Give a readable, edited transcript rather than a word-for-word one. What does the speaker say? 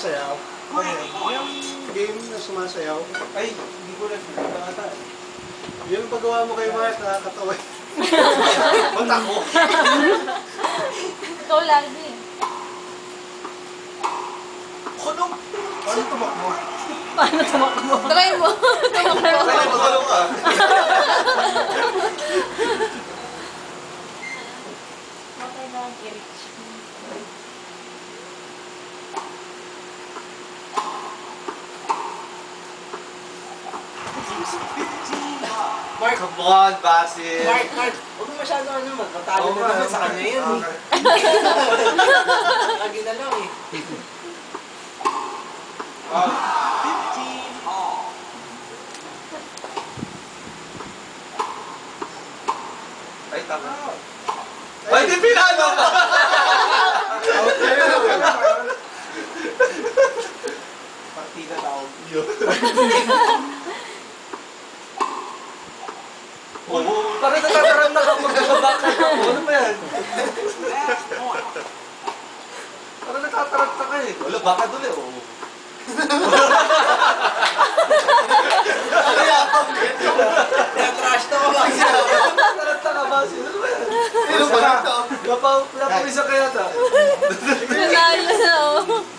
sumasayaw. Yung game na sumasayaw. Ay, hindi ko lang nakakata. Yung paggawa mo kay Mark, nakakatawa. Ba't ako? Ikaw lagi. Kunong! Paano tumakbo? Paano tumakbo? Try mo. Tumakbo. Kaya tulong ka. Okay lang, i-reach. Mark! Come on, Basil! Mark, huwag mo masyado magpatalo na naman sa kanya yun eh. Lagi na lang eh. Ay, tama. Ay, di pinano! Partida tao. Oo, parang natataranta ka pag nagabaka ka. Ano ba yan? Parang natataranta ka eh. Wala, baka doon eh. Oo. Ano yapang ganito? Trash to ba? Natataranta ka ba? Sino ba yan? Sino ba ito? Napawisa ka yata. Nanalo na, oh.